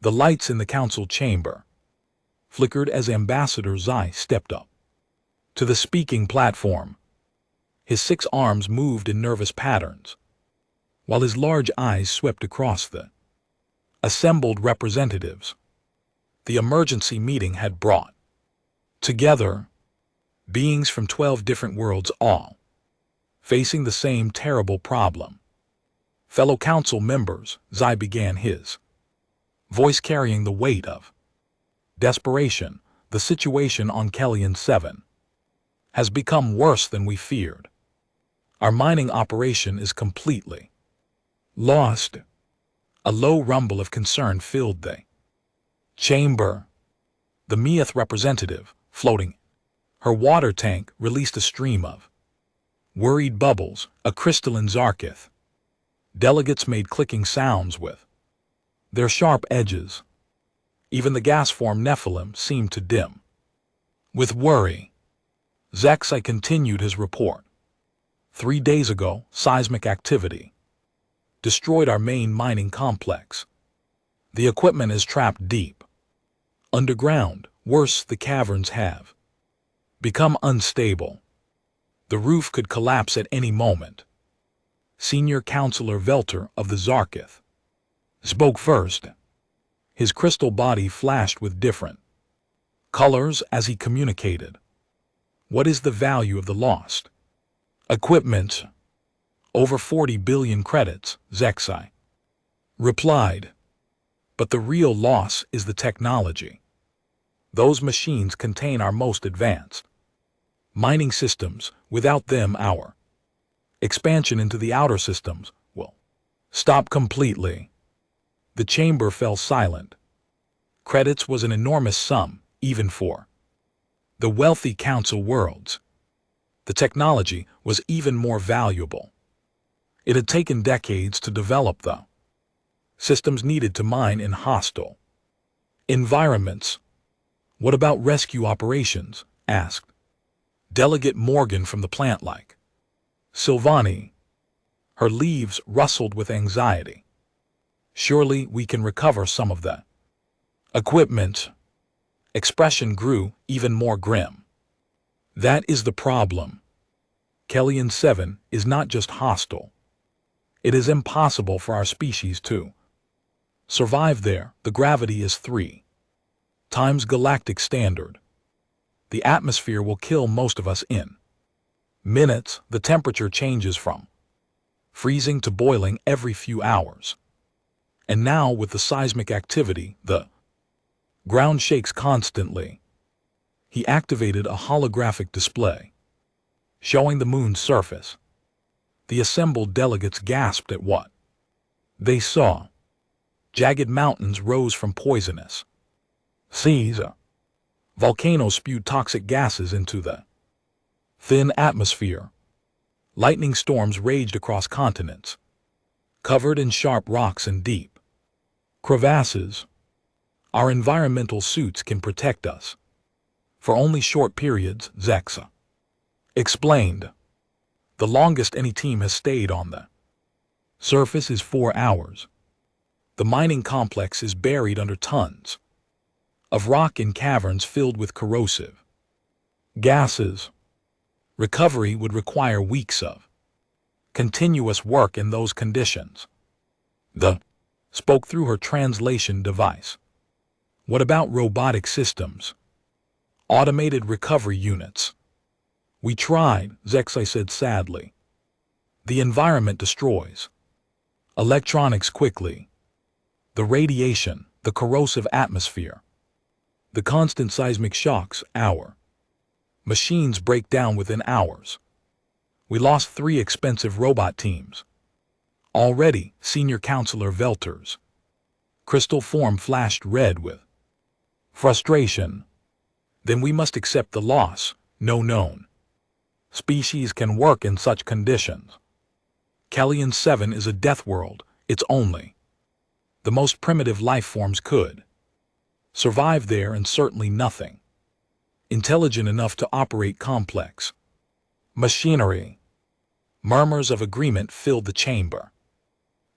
The lights in the council chamber flickered as Ambassador Zai stepped up to the speaking platform. His 6 arms moved in nervous patterns, while his large eyes swept across the assembled representatives. The emergency meeting had brought together beings from 12 different worlds, all facing the same terrible problem. Fellow council members, Zai began, his voice carrying the weight of desperation. The situation on Kellyan 7 has become worse than we feared. Our mining operation is completely lost. A low rumble of concern filled the chamber. The Meath representative, floating her water tank, released a stream of worried bubbles, a crystalline Zarkith. Delegates made clicking sounds with their sharp edges. Even the gas-form Nephilim seemed to dim with worry. Zexai continued his report. 3 days ago, seismic activity destroyed our main mining complex. The equipment is trapped deep underground. Worse, the caverns have become unstable. The roof could collapse at any moment. Senior Counselor Velter of the Zarkith spoke first. His crystal body flashed with different colors as he communicated. What is the value of the lost equipment? Over 40 billion credits, Zexai replied. But the real loss is the technology. Those machines contain our most advanced mining systems. Without them, our expansion into the outer systems will stop completely. The chamber fell silent. Credits was an enormous sum, even for the wealthy council worlds. The technology was even more valuable. It had taken decades to develop the systems needed to mine in hostile environments. What about rescue operations? Asked Delegate Morgan from the plant-like Silvani. Her leaves rustled with anxiety. Surely we can recover some of the equipment. Expression grew even more grim. That is the problem. Kellyan 7 is not just hostile. It is impossible for our species to survive there. The gravity is 3 times galactic standard. The atmosphere will kill most of us in minutes. The temperature changes from freezing to boiling every few hours. And now with the seismic activity, the ground shakes constantly. He activated a holographic display, showing the moon's surface. The assembled delegates gasped at what they saw. Jagged mountains rose from poisonous seas. Volcanoes spewed toxic gases into the thin atmosphere. Lightning storms raged across continents, covered in sharp rocks and deep crevasses. Our environmental suits can protect us for only short periods, Zexa explained. The longest any team has stayed on the surface is 4 hours. The mining complex is buried under tons of rock in caverns filled with corrosive gases. Recovery would require weeks of continuous work in those conditions. The spoke through her translation device. What about robotic systems? Automated recovery units. We tried, Zexai said sadly. The environment destroys electronics quickly. The radiation, the corrosive atmosphere, the constant seismic shocks, our machines break down within hours. We lost 3 expensive robot teams. Already, Senior Counselor Velter's crystal form flashed red with frustration. Then we must accept the loss. No known species can work in such conditions. Kellyan 7 is a death world. It's only the most primitive life forms could survive there, and certainly nothing intelligent enough to operate complex machinery. Murmurs of agreement filled the chamber.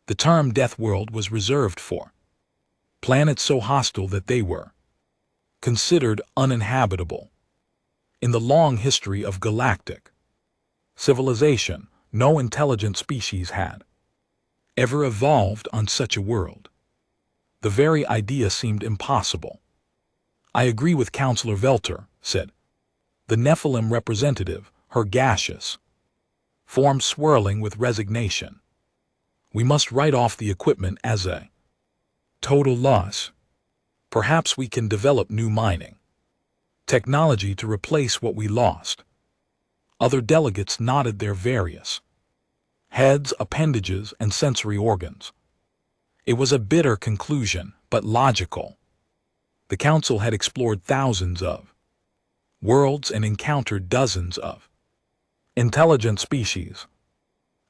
The term death world was reserved for Planets so hostile that they were considered uninhabitable. In the long history of galactic civilization, no intelligent species had ever evolved on such a world. The very idea seemed impossible. I agree with Counselor Velter, said the Nephilim representative, her gaseous form swirling with resignation. We must write off the equipment as a total loss. Perhaps we can develop new mining technology to replace what we lost. Other delegates nodded their various heads, appendages, and sensory organs. It was a bitter conclusion, but logical. The Council had explored thousands of worlds and encountered dozens of intelligent species.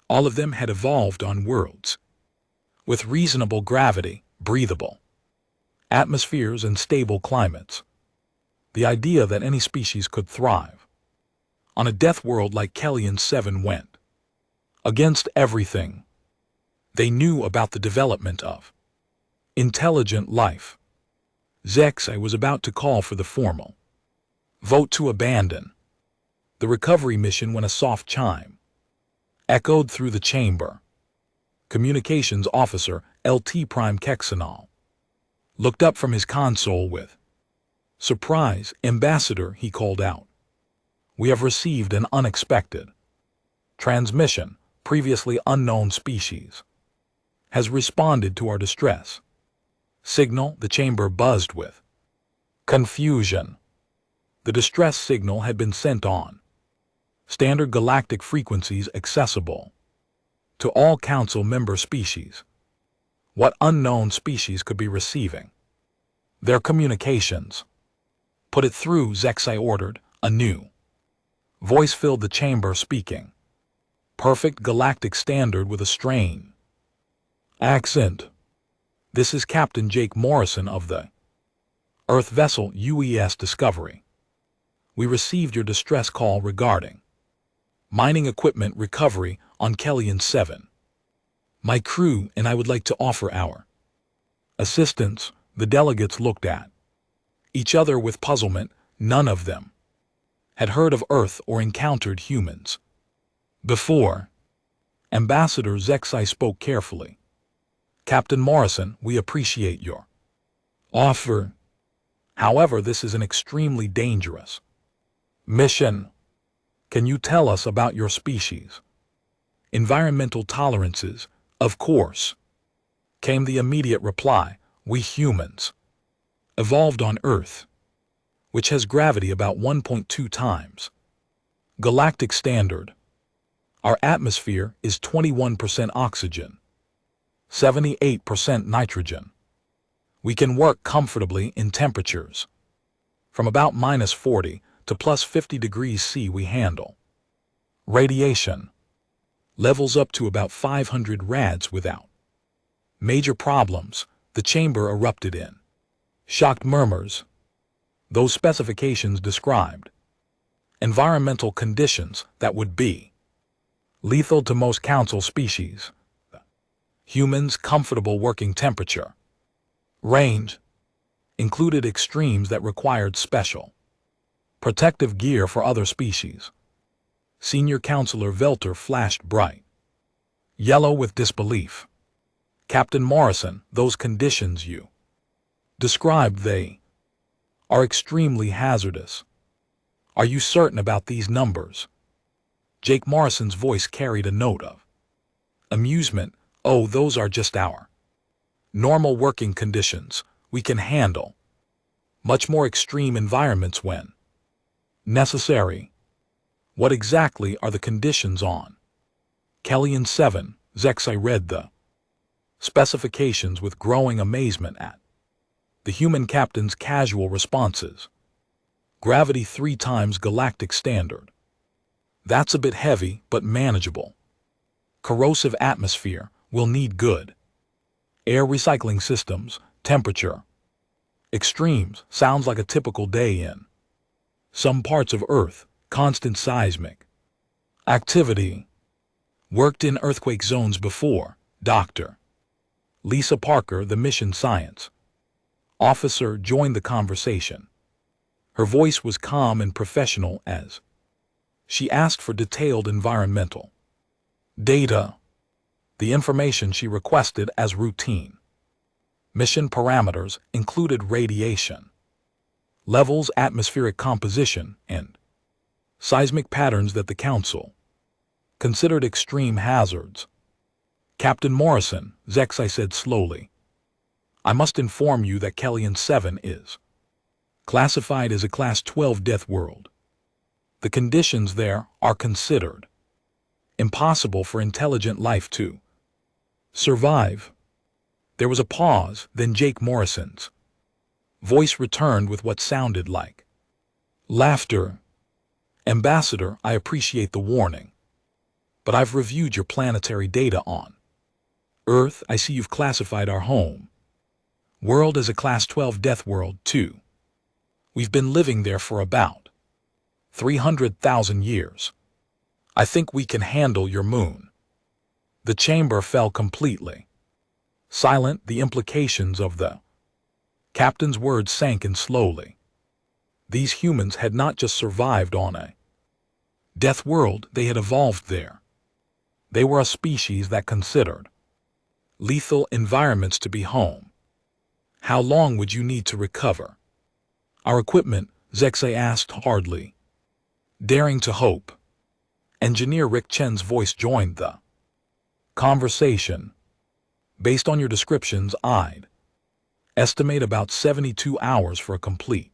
All of them had evolved on worlds with reasonable gravity, breathable atmospheres, and stable climates. The idea that any species could thrive on a death world like Kellyan 7 went against everything they knew about the development of intelligent life. Zexai was about to call for the formal vote to abandon the recovery mission when a soft chime echoed through the chamber. Communications Officer LT Prime Kexanal looked up from his console with surprise. Ambassador, he called out. We have received an unexpected transmission. Previously unknown species has responded to our distress signal. The chamber buzzed with confusion. The distress signal had been sent on standard galactic frequencies accessible to all Council member species. What unknown species could be receiving their communications? Put it through, Zexai ordered. A new voice filled the chamber, speaking perfect galactic standard with a strain accent. This is Captain Jake Morrison of the Earth vessel UES Discovery. We received your distress call regarding mining equipment recovery on Kellyan 7. My crew and I would like to offer our assistance. The delegates looked at each other with puzzlement. None of them had heard of Earth or encountered humans before. Ambassador Zexai spoke carefully. Captain Morrison, we appreciate your offer. However, this is an extremely dangerous mission. Can you tell us about your species? Environmental tolerances, of course, came the immediate reply. We humans evolved on Earth, which has gravity about 1.2 times galactic standard. Our atmosphere is 21% oxygen, 78% nitrogen. We can work comfortably in temperatures from about -40 to +50 degrees C. We handle radiation levels up to about 500 rads without major problems. The chamber erupted in shocked murmurs. Those specifications described environmental conditions that would be lethal to most Council species. Humans' comfortable working temperature range included extremes that required special protective gear for other species. Senior Counselor Velter flashed bright yellow with disbelief. Captain Morrison, those conditions you described, they are extremely hazardous. Are you certain about these numbers? Jake Morrison's voice carried a note of amusement. Oh, those are just our normal working conditions. We can handle much more extreme environments when necessary. What exactly are the conditions on Kellyan 7? Zexai read the specifications with growing amazement at the human captain's casual responses. Gravity 3 times galactic standard. That's a bit heavy, but manageable. Corrosive atmosphere. Will need good air recycling systems. Temperature extremes. Sounds like a typical day in some parts of Earth. Constant seismic activity. Worked in earthquake zones before. Dr. Lisa Parker, the mission science officer joined the conversation. Her voice was calm and professional as she asked for detailed environmental data, the information she requested as routine. Mission parameters included radiation levels, atmospheric composition, and seismic patterns that the Council considered extreme hazards. Captain Morrison, Zexai said slowly, I must inform you that Kellyan 7 is classified as a Class 12 death world. The conditions there are considered impossible for intelligent life to survive. There was a pause, then Jake Morrison's voice returned with what sounded like laughter. Ambassador, I appreciate the warning, but I've reviewed your planetary data on Earth. I see you've classified our home world as a Class 12 death world too. We've been living there for about 300,000 years. I think we can handle your moon. The chamber fell completely silent. The implications of the captain's words sank in slowly. These humans had not just survived on a death world, they had evolved there. They were a species that considered lethal environments to be home. How long would you need to recover? Our equipment, Zexai asked hardly daring to hope. Engineer Rick Chen's voice joined the conversation. Based on your descriptions, I'd estimate about 72 hours for a complete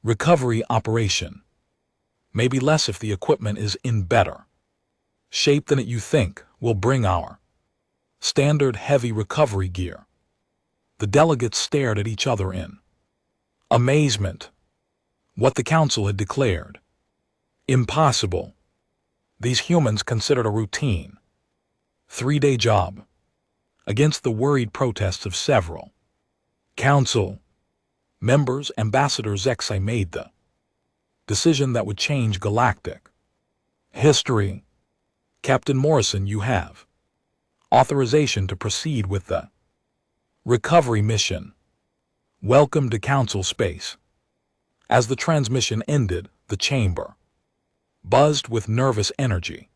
recovery operation. Maybe less if the equipment is in better shape than you think. We'll bring our standard heavy recovery gear. The delegates stared at each other in amazement. What the Council had declared impossible, these humans considered a routine 3-day job. Against the worried protests of several Council members, Ambassador Zexai made the decision that would change galactic history. Captain Morrison, you have authorization to proceed with the recovery mission. Welcome to Council space. As the transmission ended, the chamber buzzed with nervous energy.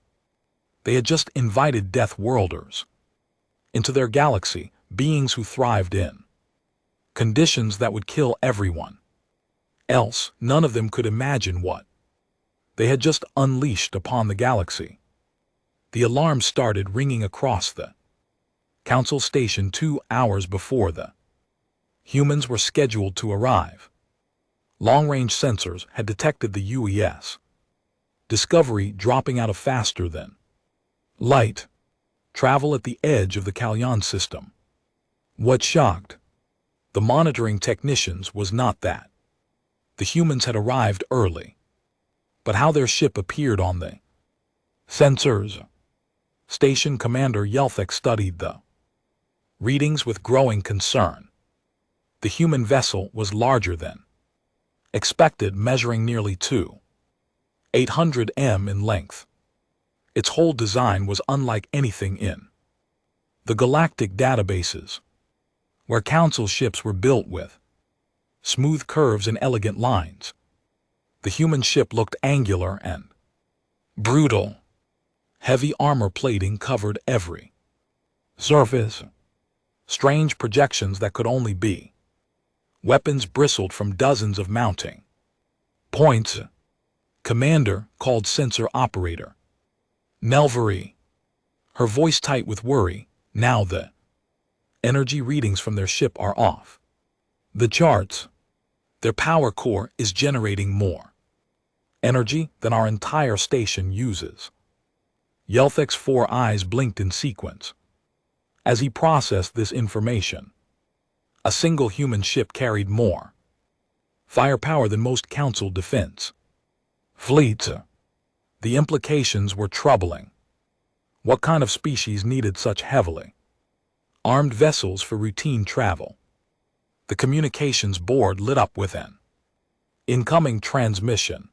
They had just invited Deathworlders into their galaxy, beings who thrived in conditions that would kill everyone else. None of them could imagine what they had just unleashed upon the galaxy. The alarm started ringing across the Council station 2 hours before the humans were scheduled to arrive. Long-range sensors had detected the UES Discovery dropping out of faster than light travel at the edge of the Kellyan system. What shocked the monitoring technicians was not that the humans had arrived early, but how their ship appeared on the sensors. Station Commander Yelthek studied the readings with growing concern. The human vessel was larger than expected, measuring nearly 800 m in length. Its whole design was unlike anything in the galactic databases, where Council ships were built with smooth curves and elegant lines. The human ship looked angular and brutal. Heavy armor plating covered every surface. Strange projections that could only be weapons bristled from dozens of mounting points. Commander, called sensor operator Nelvery, her voice tight with worry. Now the energy readings from their ship are off the charts. Their power core is generating more energy than our entire station uses. Yelthek's 4 eyes blinked in sequence as he processed this information. A single human ship carried more firepower than most Council defense fleets. The implications were troubling. What kind of species needed such heavily armed vessels for routine travel? The communications board lit up with an incoming transmission.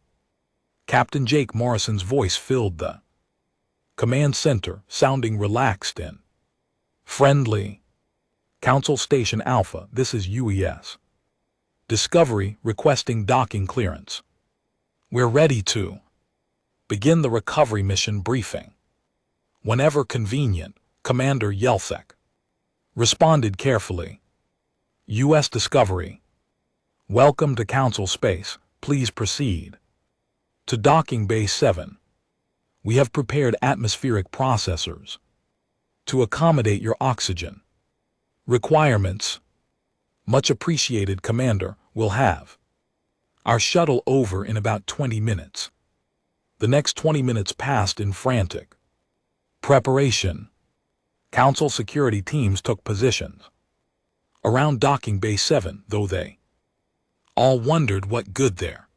Captain Jake Morrison's voice filled the command center, sounding relaxed and friendly. Council Station Alpha, this is UES. Discovery requesting docking clearance. We're ready to begin the recovery mission briefing. Whenever convenient, Commander Yelsek responded carefully. U.S. Discovery. Welcome to Council Space. Please proceed to Docking Bay 7. We have prepared atmospheric processors to accommodate your oxygen requirements. Much appreciated, Commander. We'll have our shuttle over in about 20 minutes. The next 20 minutes passed in frantic preparation. Council security teams took positions around Docking Bay 7, though they all wondered what good their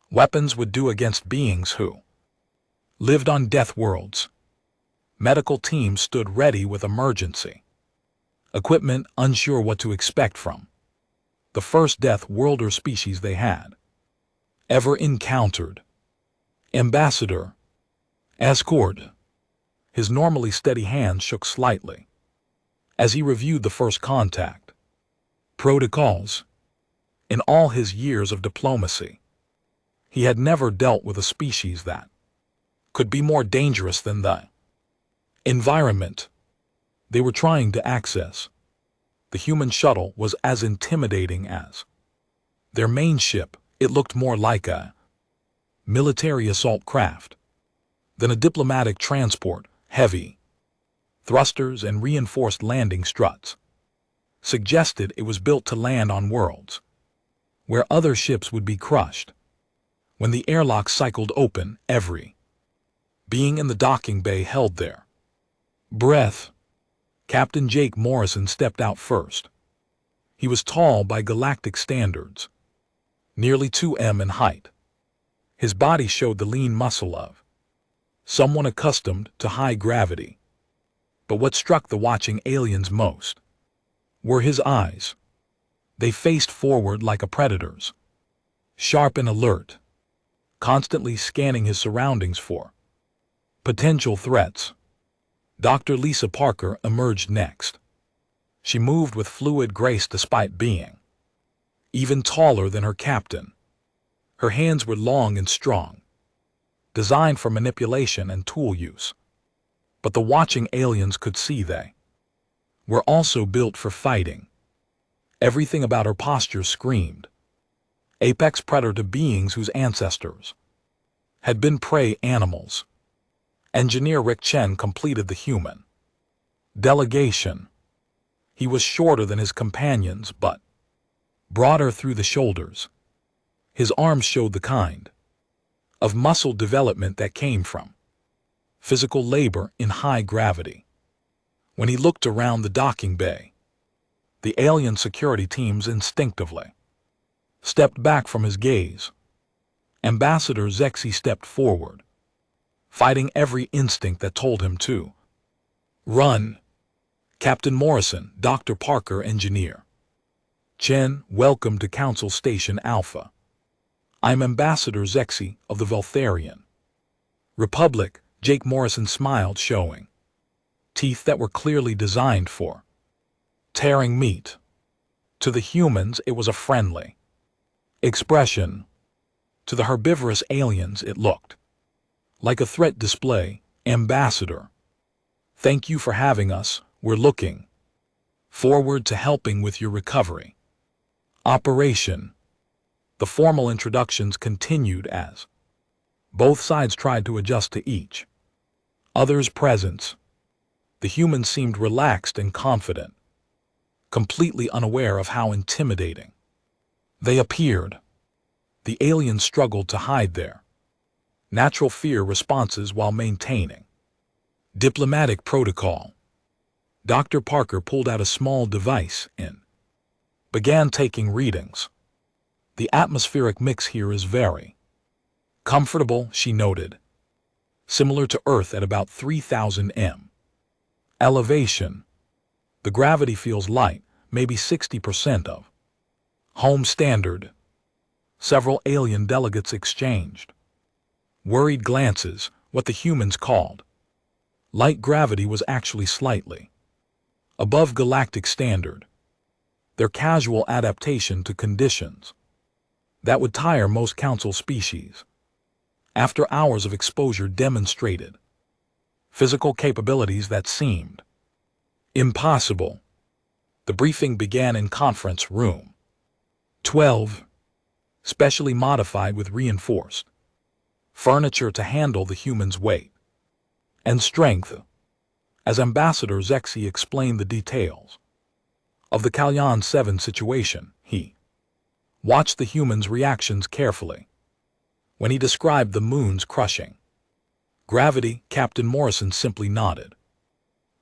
weapons would do against beings who lived on Deathworlds. Medical teams stood ready with emergency equipment, unsure what to expect from the first Deathworlder species they had ever encountered. Ambassador Escort. His normally steady hand shook slightly as he reviewed the first contact protocols. In all his years of diplomacy, he had never dealt with a species that could be more dangerous than the environment they were trying to access. The human shuttle was as intimidating as their main ship. It looked more like a military assault craft than a diplomatic transport. Heavy thrusters and reinforced landing struts suggested it was built to land on worlds where other ships would be crushed. When the airlock cycled open, every being in the docking bay held their breath. Captain Jake Morrison stepped out first. He was tall by galactic standards, nearly 2 m in height. His body showed the lean muscle of someone accustomed to high gravity. But what struck the watching aliens most were his eyes. They faced forward like a predator's, sharp and alert, constantly scanning his surroundings for potential threats. Dr. Lisa Parker emerged next. She moved with fluid grace despite being even taller than her captain. Her hands were long and strong, designed for manipulation and tool use. But the watching aliens could see they were also built for fighting. Everything about her posture screamed apex predator, beings whose ancestors had been prey animals. Engineer Rick Chen completed the human delegation. He was shorter than his companions, but broader through the shoulders. His arms showed the kind of muscle development that came from physical labor in high gravity. When he looked around the docking bay, the alien security teams instinctively stepped back from his gaze. Ambassador Zexy stepped forward, fighting every instinct that told him to run. Captain Morrison, Dr. Parker, Engineer Chen, welcome to Council Station Alpha. I'm Ambassador Zexy of the Veltharian Republic. Jake Morrison smiled, showing teeth that were clearly designed for tearing meat. To the humans, it was a friendly expression. To the herbivorous aliens, it looked like a threat display. Ambassador, thank you for having us. We're looking forward to helping with your recovery operation. The formal introductions continued as both sides tried to adjust to each other's presence. The humans seemed relaxed and confident, completely unaware of how intimidating they appeared. The aliens struggled to hide their natural fear responses while maintaining diplomatic protocol. Dr. Parker pulled out a small device and began taking readings. The atmospheric mix here is very comfortable, she noted. Similar to Earth at about 3,000 m elevation. The gravity feels light, maybe 60% of home standard. Several alien delegates exchanged worried glances. What the humans called light gravity was actually slightly above galactic standard, their casual adaptation to conditions that would tire most council species. After hours of exposure demonstrated physical capabilities that seemed impossible. The briefing began in conference room 12, specially modified with reinforced furniture to handle the human's weight and strength. As Ambassador Zexi explained the details of the Kalyan 7 situation, he watched the humans' reactions carefully. When he described the moon's crushing gravity, Captain Morrison simply nodded.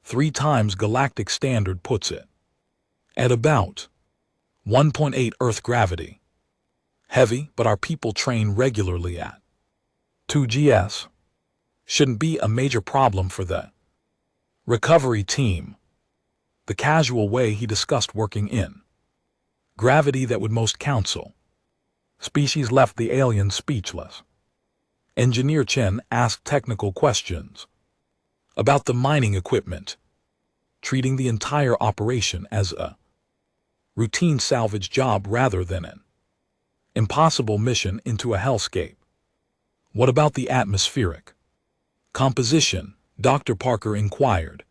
3 times galactic standard puts it at about 1.8 Earth gravity. Heavy, but our people train regularly at 2 GS. Shouldn't be a major problem for the recovery team. The casual way he discussed working in gravity that would most council species left the aliens speechless. Engineer Chen asked technical questions about the mining equipment, treating the entire operation as a routine salvage job rather than an impossible mission into a hellscape. What about the atmospheric composition? Dr. Parker inquired.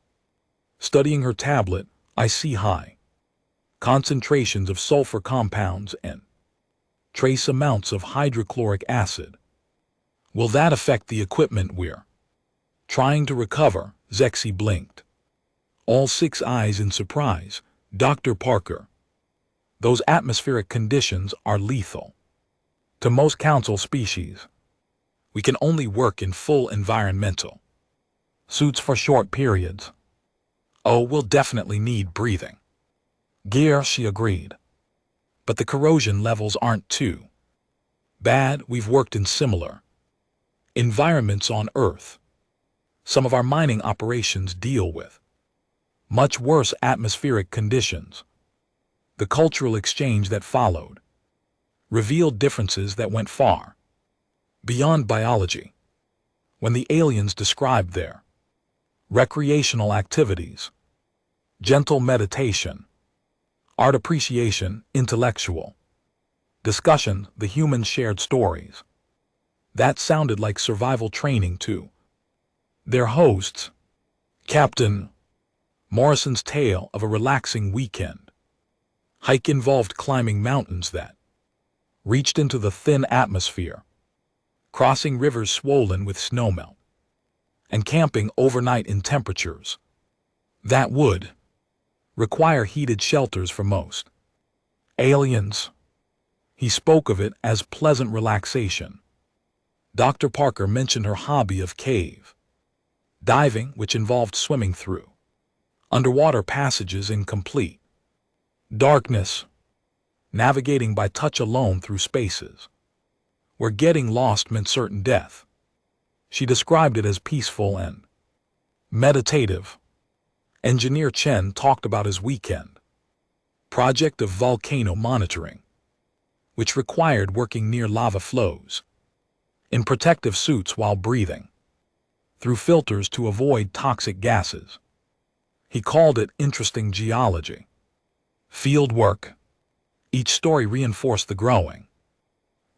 Studying her tablet, I see high concentrations of sulfur compounds and trace amounts of hydrochloric acid. Will that affect the equipment we're trying to recover? Zexi blinked. All 6 eyes in surprise. Dr. Parker, those atmospheric conditions are lethal to most council species. We can only work in full environmental suits for short periods. Oh, we'll definitely need breathing gear, she agreed. But the corrosion levels aren't too bad. We've worked in similar environments on Earth. Some of our mining operations deal with much worse atmospheric conditions. The cultural exchange that followed revealed differences that went far beyond biology. When the aliens described their recreational activities, gentle meditation, art appreciation, intellectual discussion, the humans shared stories that sounded like survival training to their hosts. Captain Morrison's tale of a relaxing weekend hike involved climbing mountains that reached into the thin atmosphere, crossing rivers swollen with snowmelt, and camping overnight in temperatures that would require heated shelters for most aliens. He spoke of it as pleasant relaxation. Dr. Parker mentioned her hobby of cave diving, which involved swimming through underwater passages in complete darkness, navigating by touch alone through spaces where getting lost meant certain death. She described it as peaceful and meditative. Engineer Chen talked about his weekend project of volcano monitoring, which required working near lava flows in protective suits while breathing through filters to avoid toxic gases. He called it interesting geology. Field work. Each story reinforced the growing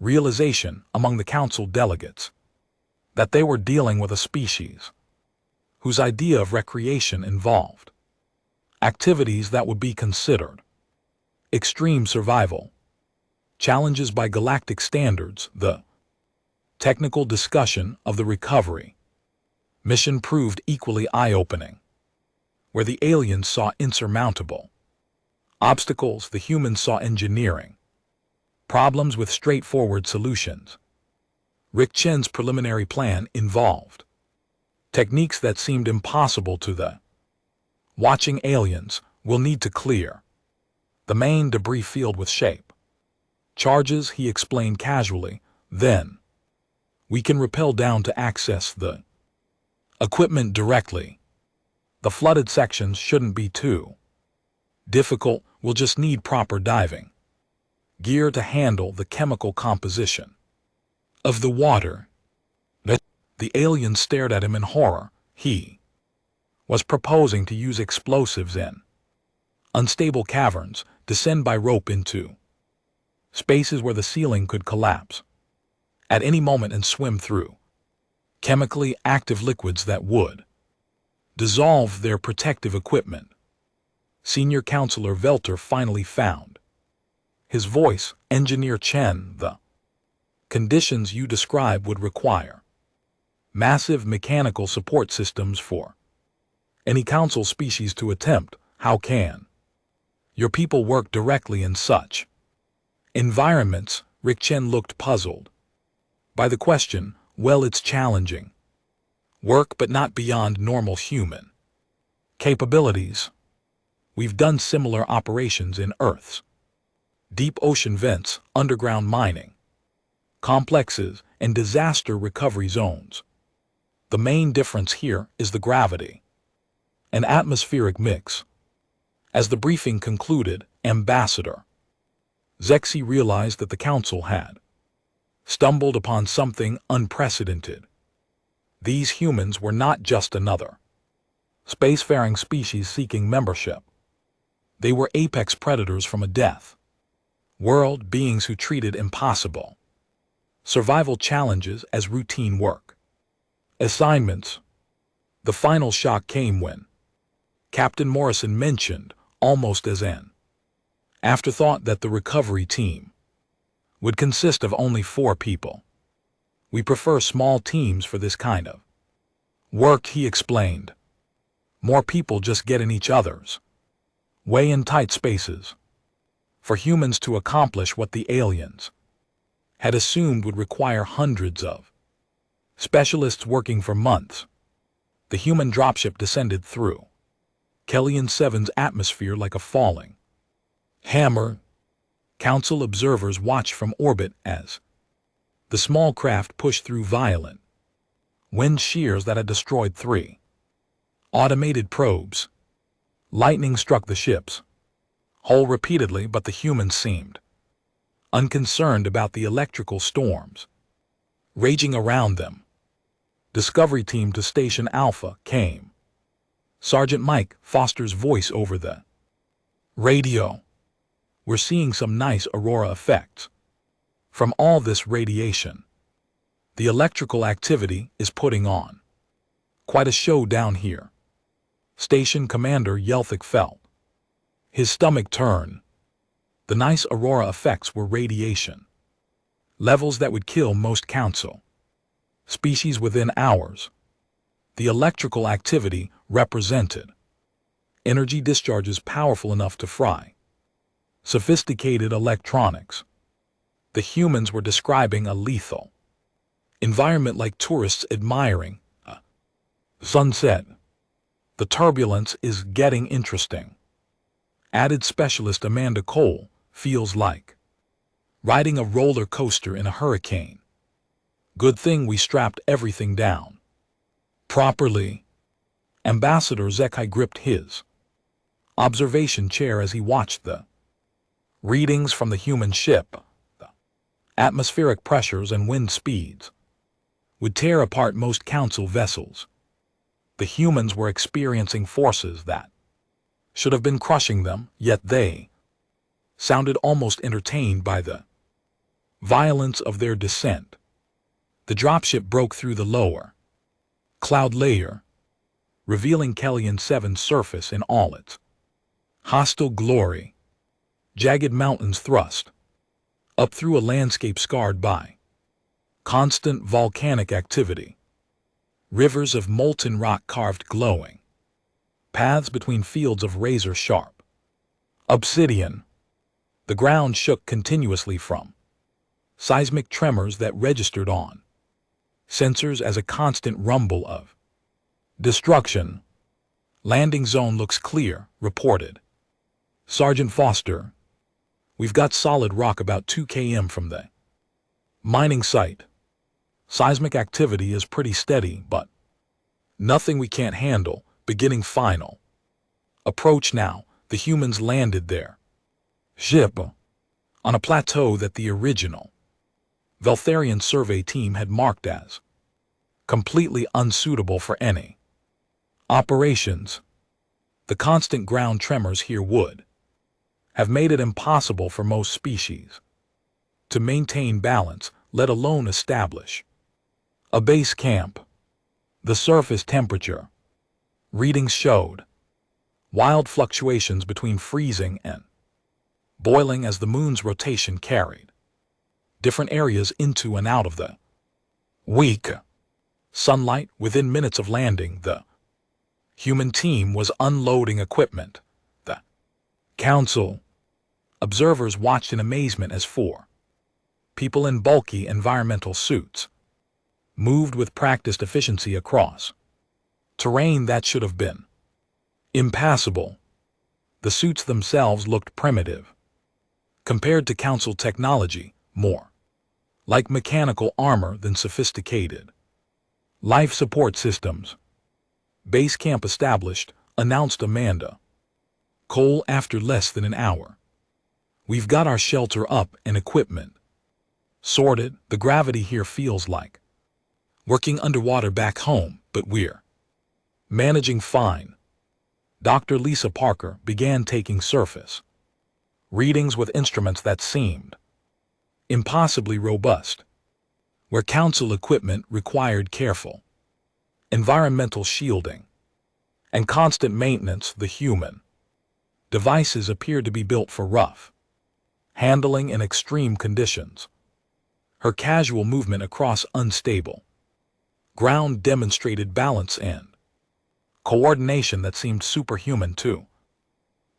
realization among the council delegates that they were dealing with a species whose idea of recreation involved activities that would be considered extreme survival challenges by galactic standards. The technical discussion of the recovery mission proved equally eye-opening. Where the aliens saw insurmountable obstacles, the humans saw engineering problems with straightforward solutions. Rick Chen's preliminary plan involved techniques that seemed impossible to the watching aliens. Will need to clear the main debris field with shape charges, he explained casually. Then we can rappel down to access the equipment directly. The flooded sections shouldn't be too difficult. We'll just need proper diving gear to handle the chemical composition of the water. The alien stared at him in horror. He was proposing to use explosives in unstable caverns descend by rope into spaces where the ceiling could collapse at any moment and swim through chemically active liquids that would dissolve their protective equipment. Senior Counselor Velter finally found his voice. Engineer Chen, the conditions you describe would require massive mechanical support systems for any council species to attempt. How can your people work directly in such environments? Rick Chen looked puzzled by the question. Well, it's challenging work, but not beyond normal human capabilities. We've done similar operations in Earth's deep ocean vents, underground mining complexes, and disaster recovery zones. The main difference here is the gravity and atmospheric mix. As the briefing concluded, Ambassador Zexi realized that the Council had stumbled upon something unprecedented. These humans were not just another spacefaring species seeking membership. They were apex predators from a death world, beings who treated impossible survival challenges as routine work assignments. The final shock came when Captain Morrison mentioned, almost as an afterthought, that the recovery team would consist of only 4 people. We prefer small teams for this kind of work, he explained. More people just get in each other's way in tight spaces. For humans to accomplish what the aliens had assumed would require hundreds of specialists working for months. The human dropship descended through Kellyan 7's atmosphere like a falling hammer. Council observers watched from orbit as the small craft pushed through violent wind shears that had destroyed 3 automated probes. Lightning struck the ship's hull repeatedly, but the humans seemed unconcerned about the electrical storms raging around them. Discovery team to Station Alpha came Sergeant Mike Foster's voice over the radio. We're seeing some nice aurora effects from all this radiation. The electrical activity is putting on quite a show down here. Station Commander Yelthic felt his stomach turn. The nice aurora effects were radiation levels that would kill most council species within hours. The electrical activity represented energy discharges powerful enough to fry sophisticated electronics. The humans were describing a lethal environment, like tourists admiring a sunset. The turbulence is getting interesting, added Specialist Amanda Cole. Feels like riding a roller coaster in a hurricane. Good thing we strapped everything down properly. Ambassador Zekai gripped his observation chair as he watched the readings from the human ship. The atmospheric pressures and wind speeds would tear apart most council vessels. The humans were experiencing forces that should have been crushing them, yet they sounded almost entertained by the violence of their descent. The dropship broke through the lower cloud layer, revealing Kellyan 7's surface in all its hostile glory. Jagged mountains thrust up through a landscape scarred by constant volcanic activity. Rivers of molten rock carved glowing paths between fields of razor-sharp obsidian. The ground shook continuously from seismic tremors that registered on sensors as a constant rumble of destruction. Landing zone looks clear, reported Sergeant Foster. We've got solid rock about 2 km from the mining site. Seismic activity is pretty steady, but nothing we can't handle. Beginning final approach now. The humans landed their ship on a plateau that the original Veltharian survey team had marked as completely unsuitable for any operations. The constant ground tremors here would have made it impossible for most species to maintain balance, let alone establish a base camp. The surface temperature readings showed wild fluctuations between freezing and boiling as the moon's rotation carried different areas into and out of the weak sunlight. Within minutes of landing, the human team was unloading equipment. The council observers watched in amazement as four people in bulky environmental suits moved with practiced efficiency across terrain that should have been impassable. The suits themselves looked primitive compared to council technology, more like mechanical armor than sophisticated life support systems. Base camp established, announced Amanda Cole after less than an hour. We've got our shelter up and equipment sorted. The gravity here feels like working underwater back home, but we're managing fine. Dr. Lisa Parker began taking surface readings with instruments that seemed impossibly robust, where council equipment required careful environmental shielding and constant maintenance. The human devices appeared to be built for rough handling in extreme conditions. Her casual movement across unstable ground demonstrated balance and coordination that seemed superhuman to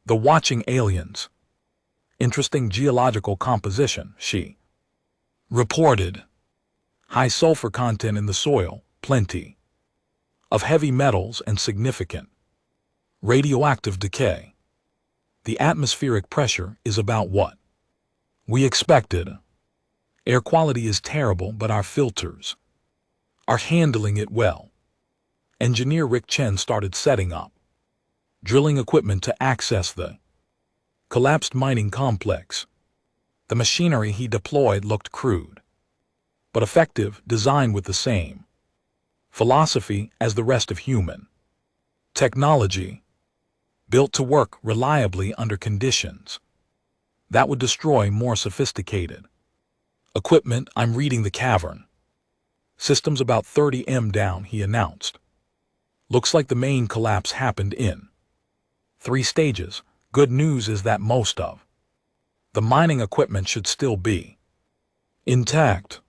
the watching aliens. Interesting geological composition, she reported. High sulfur content in the soil, plenty of heavy metals, and significant radioactive decay. The atmospheric pressure is about what we expected. Air quality is terrible, but our filters are handling it well. Engineer Rick Chen started setting up drilling equipment to access the collapsed mining complex. The machinery he deployed looked crude, but effective, designed with the same philosophy as the rest of human technology, built to work reliably under conditions that would destroy more sophisticated equipment. I'm reading the cavern systems about 30 m down, he announced. Looks like the main collapse happened in 3 stages. Good news is that most of the mining equipment should still be intact.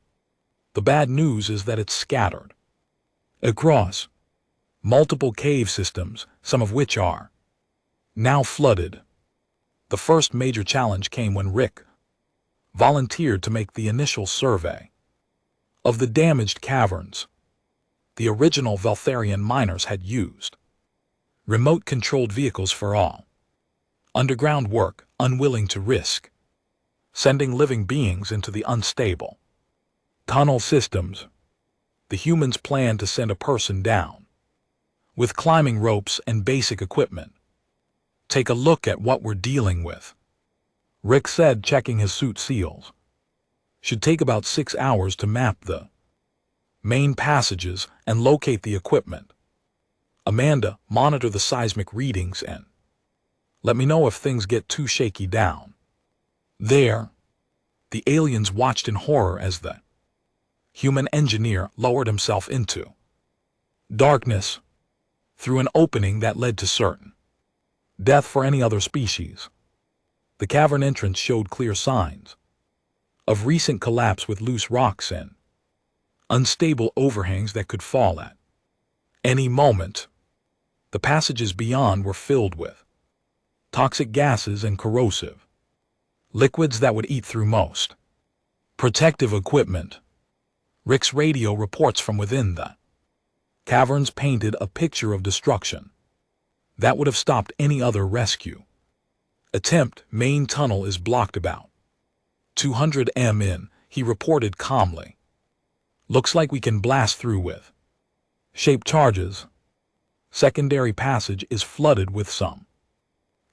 The bad news is that it's scattered across multiple cave systems, some of which are now flooded. The first major challenge came when Rick volunteered to make the initial survey of the damaged caverns. The original Valtharian miners had used remote-controlled vehicles for all underground work, unwilling to risk sending living beings into the unstable tunnel systems. The humans planned to send a person down with climbing ropes and basic equipment. Take a look at what we're dealing with, Rick said, checking his suit seals. Should take about 6 hours to map the main passages and locate the equipment. Amanda, monitor the seismic readings and let me know if things get too shaky down there. The aliens watched in horror as the human engineer lowered himself into darkness through an opening that led to certain death for any other species. The cavern entrance showed clear signs of recent collapse, with loose rocks and unstable overhangs that could fall at any moment. The passages beyond were filled with toxic gases and corrosive liquids that would eat through most protective equipment. Rick's radio reports from within the caverns painted a picture of destruction that would have stopped any other rescue attempt. Main tunnel is blocked about 200 m in, he reported calmly. Looks like we can blast through with shaped charges. Secondary passage is flooded with some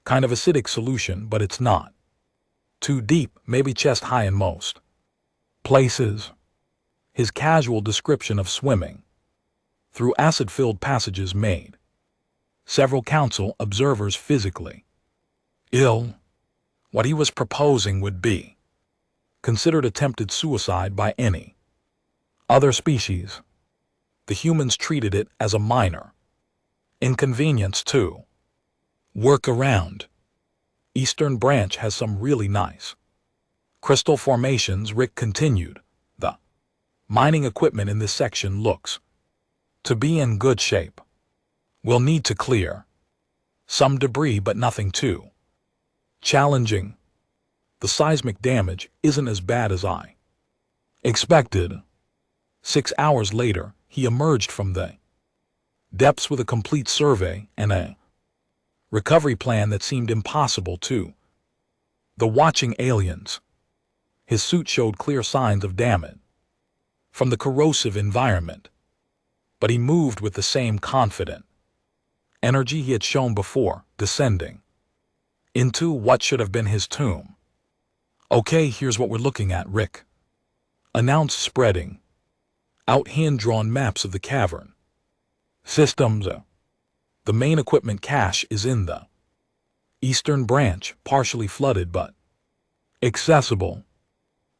kind of acidic solution, but it's not too deep, maybe chest high in most places. His casual description of swimming through acid-filled passages made several council observers physically ill. What he was proposing would be considered attempted suicide by any other species. The humans treated it as a minor inconvenience to work around. Eastern Branch has some really nice crystal formations, Rick continued. The mining equipment in this section looks to be in good shape. We'll need to clear some debris, but nothing too challenging. The seismic damage isn't as bad as I expected. 6 hours later, he emerged from the depths with a complete survey and a recovery plan that seemed impossible to the watching aliens. His suit showed clear signs of damage from the corrosive environment, but he moved with the same confident energy he had shown before, descending into what should have been his tomb. Okay, here's what we're looking at, Rick announced, spreading out hand-drawn maps of the cavern systems. The main equipment cache is in the Eastern Branch, partially flooded but accessible.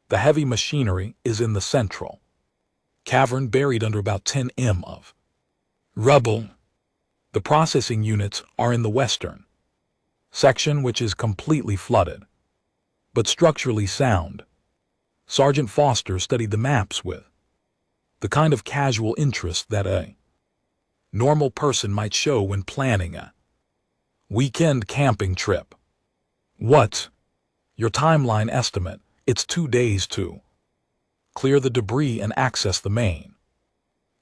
The heavy machinery is in the central cavern, buried under about 10 m of rubble. The processing units are in the western section, which is completely flooded, but structurally sound. Sergeant Foster studied the maps with the kind of casual interest that a normal person might show when planning a weekend camping trip. What's your timeline estimate? It's 2 days to clear the debris and access the main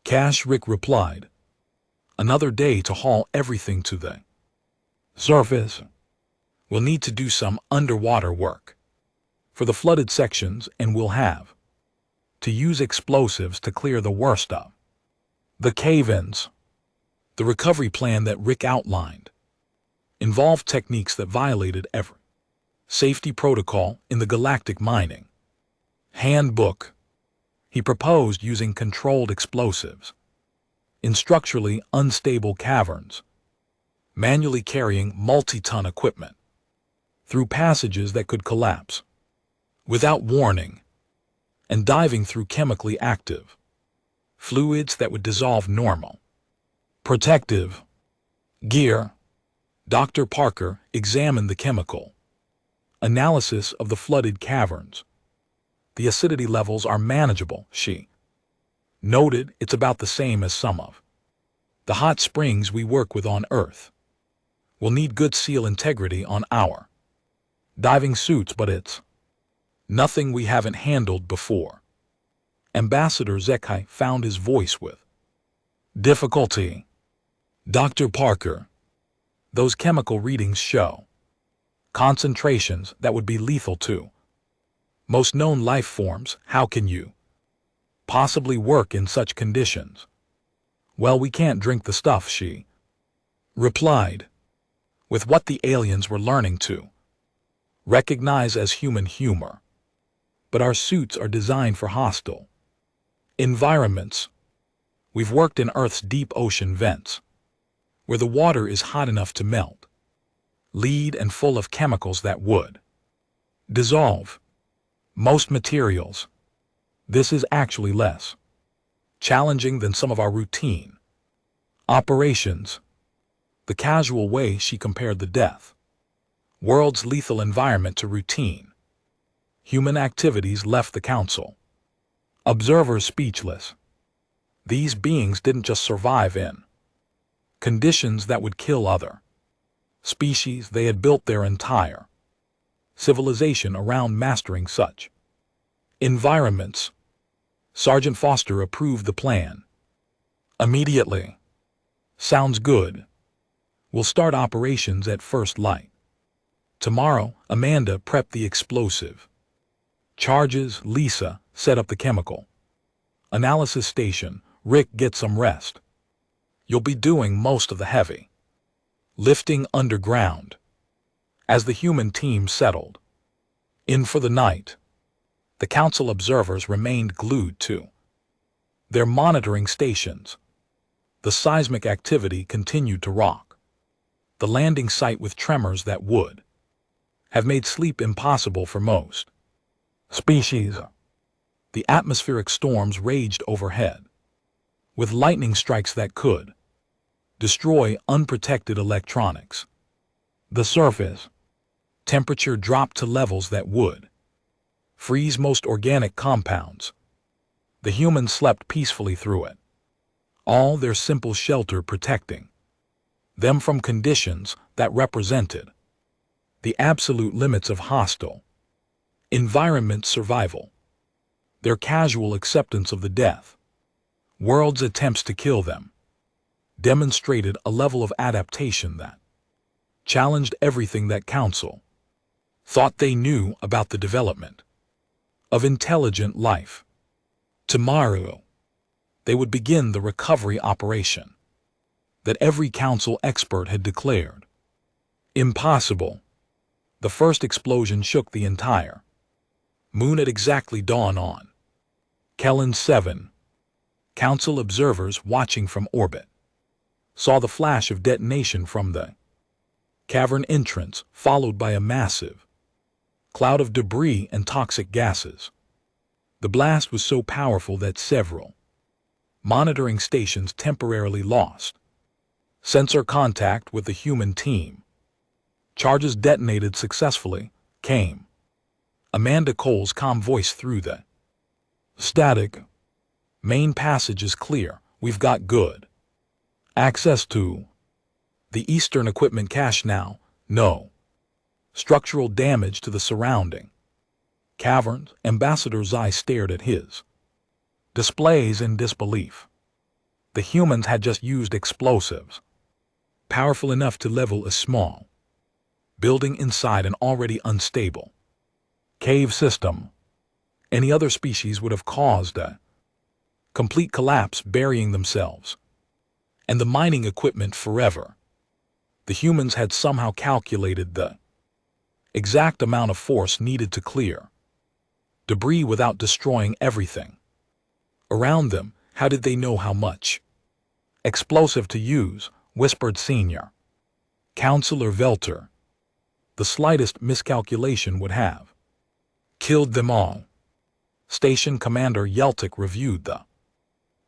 cache, Rick replied. Another day to haul everything to the surface. We'll need to do some underwater work for the flooded sections, and we'll have to use explosives to clear the worst of the cave-ins. The recovery plan that Rick outlined involved techniques that violated every safety protocol in the Galactic Mining Handbook. He proposed using controlled explosives in structurally unstable caverns, manually carrying multi-ton equipment through passages that could collapse without warning, and diving through chemically active fluids that would dissolve normal protective gear. Dr. Parker examined the chemical analysis of the flooded caverns. The acidity levels are manageable, she noted. It's about the same as some of the hot springs we work with on Earth. We'll need good seal integrity on our diving suits, but it's nothing we haven't handled before. Ambassador Zekai found his voice with difficulty. Dr. Parker, those chemical readings show concentrations that would be lethal to most known life forms. How can you possibly work in such conditions? Well, we can't drink the stuff, she replied. With what the aliens were learning to recognize as human humor. But our suits are designed for hostile environments. We've worked in Earth's deep ocean vents, where the water is hot enough to melt lead and full of chemicals that would dissolve most materials. This is actually less challenging than some of our routine operations. The casual way she compared the Deathworld's lethal environment to routine human activities left the council observers speechless. These beings didn't just survive in conditions that would kill other species. They had built their entire civilization around mastering such environments. Sergeant Foster approved the plan immediately. Sounds good. We'll start operations at first light tomorrow. Amanda prepped the explosive charges. Lisa set up the chemical analysis station. Rick, get some rest. You'll be doing most of the heavy lifting underground. As the human team settled in for the night, the council observers remained glued to their monitoring stations. The seismic activity continued to rock the landing site with tremors that would have made sleep impossible for most species. The atmospheric storms raged overhead, with lightning strikes that could destroy unprotected electronics. The surface temperature dropped to levels that would freeze most organic compounds. The humans slept peacefully through it, all their simple shelter protecting them from conditions that represented the absolute limits of hostile environment survival. Their casual acceptance of the death world's attempts to kill them demonstrated a level of adaptation that challenged everything that Council thought they knew about the development of intelligent life. Tomorrow, they would begin the recovery operation that every Council expert had declared impossible. The first explosion shook the entire moon at exactly dawn on Kellen 7. Council observers watching from orbit saw the flash of detonation from the cavern entrance, followed by a massive cloud of debris and toxic gases. The blast was so powerful that several monitoring stations temporarily lost sensor contact with the human team. Charges detonated successfully, came Amanda Cole's calm voice through the static. Main passage is clear. We've got good access to the Eastern equipment cache now. No structural damage to the surrounding caverns. Ambassador Zai stared at his displays in disbelief. The humans had just used explosives powerful enough to level a small building inside an already unstable cave system. Any other species would have caused a complete collapse, burying themselves and the mining equipment forever. The humans had somehow calculated the exact amount of force needed to clear debris without destroying everything around them. How did they know how much explosive to use? Whispered Senior Counselor Velter. The slightest miscalculation would have killed them all. Station Commander Yeltic reviewed the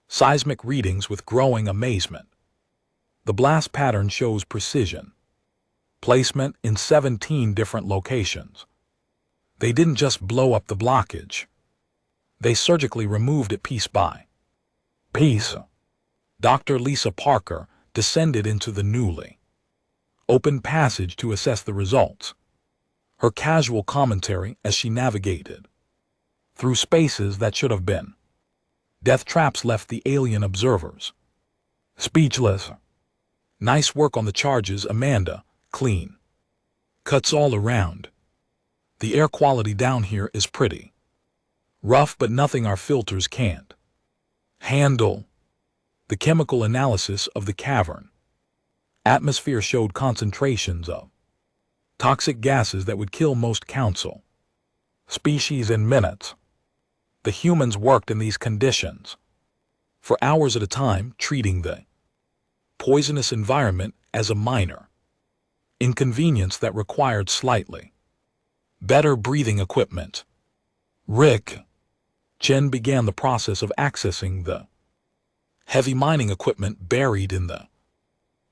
seismic readings with growing amazement. The blast pattern shows precision placement in 17 different locations. They didn't just blow up the blockage. They surgically removed it piece by piece. Dr. Lisa Parker descended into the newly opened passage to assess the results. Her casual commentary as she navigated through spaces that should have been death traps left the alien observers speechless. Nice work on the charges, Amanda. Clean cuts all around. The air quality down here is pretty rough, but nothing our filters can't handle. The chemical analysis of the cavern atmosphere showed concentrations of toxic gases that would kill most Council species in minutes. The humans worked in these conditions for hours at a time, treating the poisonous environment as a minor inconvenience that required slightly better breathing equipment. Rick Chen began the process of accessing the heavy mining equipment buried in the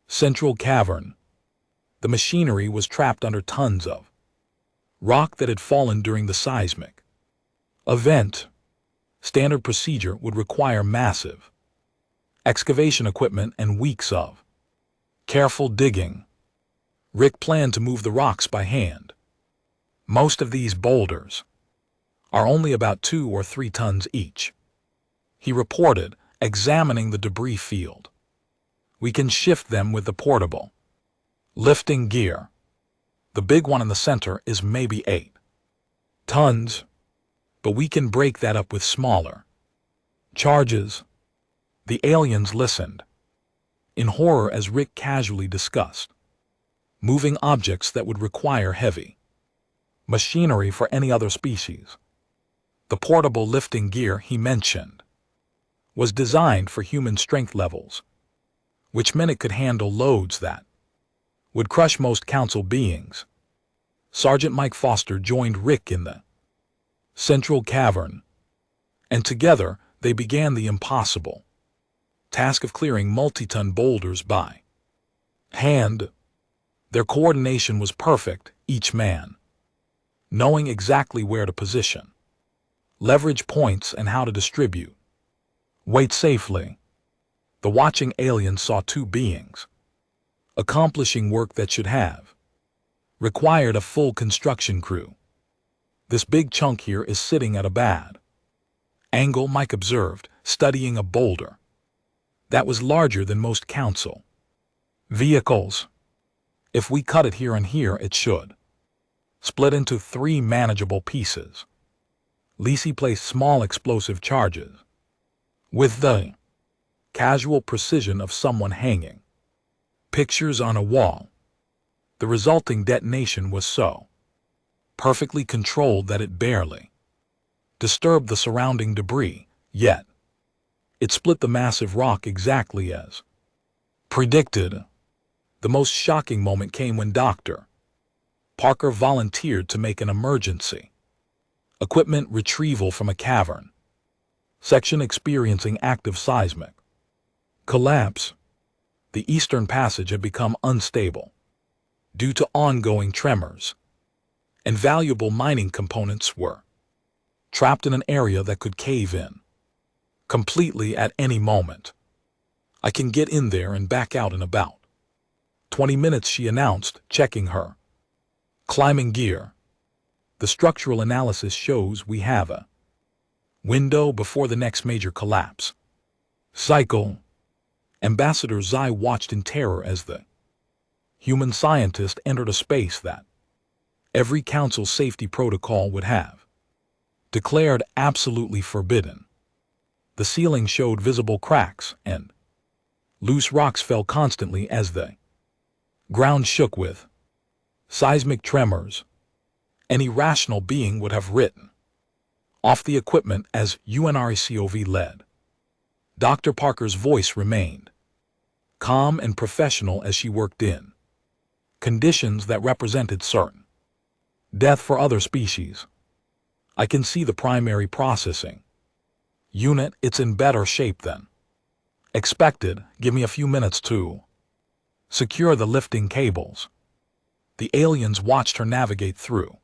central cavern. The machinery was trapped under tons of rock that had fallen during the seismic event. Standard procedure would require massive excavation equipment and weeks of careful digging. Rick planned to move the rocks by hand. Most of these boulders are only about 2 or 3 tons each, he reported, examining the debris field. We can shift them with the portable lifting gear. The big one in the center is maybe 8 tons, but we can break that up with smaller charges. The aliens listened in horror as Rick casually discussed moving objects that would require heavy machinery for any other species. The portable lifting gear he mentioned was designed for human strength levels, which meant it could handle loads that would crush most Council beings. Sergeant Mike Foster joined Rick in the central cavern, and together they began the impossible task of clearing multi-ton boulders by hand. Their coordination was perfect, each man knowing exactly where to position, leverage points, and how to distribute weight safely. The watching aliens saw two beings accomplishing work that should have required a full construction crew. This big chunk here is sitting at a bad angle, Mike observed, studying a boulder that was larger than most council vehicles. If we cut it here and here, it should split into 3 manageable pieces. Lisi placed small explosive charges with the casual precision of someone hanging pictures on a wall. The resulting detonation was so perfectly controlled that it barely disturbed the surrounding debris, yet it split the massive rock exactly as predicted. The most shocking moment came when Dr. Parker volunteered to make an emergency equipment retrieval from a cavern section experiencing active seismic collapse. The eastern passage had become unstable due to ongoing tremors, and valuable mining components were trapped in an area that could cave in completely at any moment. I can get in there and back out in about 20 minutes, she announced, checking her climbing gear. The structural analysis shows we have a window before the next major collapse cycle. Ambassador Zai watched in terror as the human scientist entered a space that every council safety protocol would have declared absolutely forbidden. The ceiling showed visible cracks, and loose rocks fell constantly as the ground shook with seismic tremors. Any rational being would have written off the equipment as UNRCOV led. Dr. Parker's voice remained calm and professional as she worked in conditions that represented certain death for other species. I can see the primary processing unit. It's in better shape than expected. Give me a few minutes to secure the lifting cables. The aliens watched her navigate through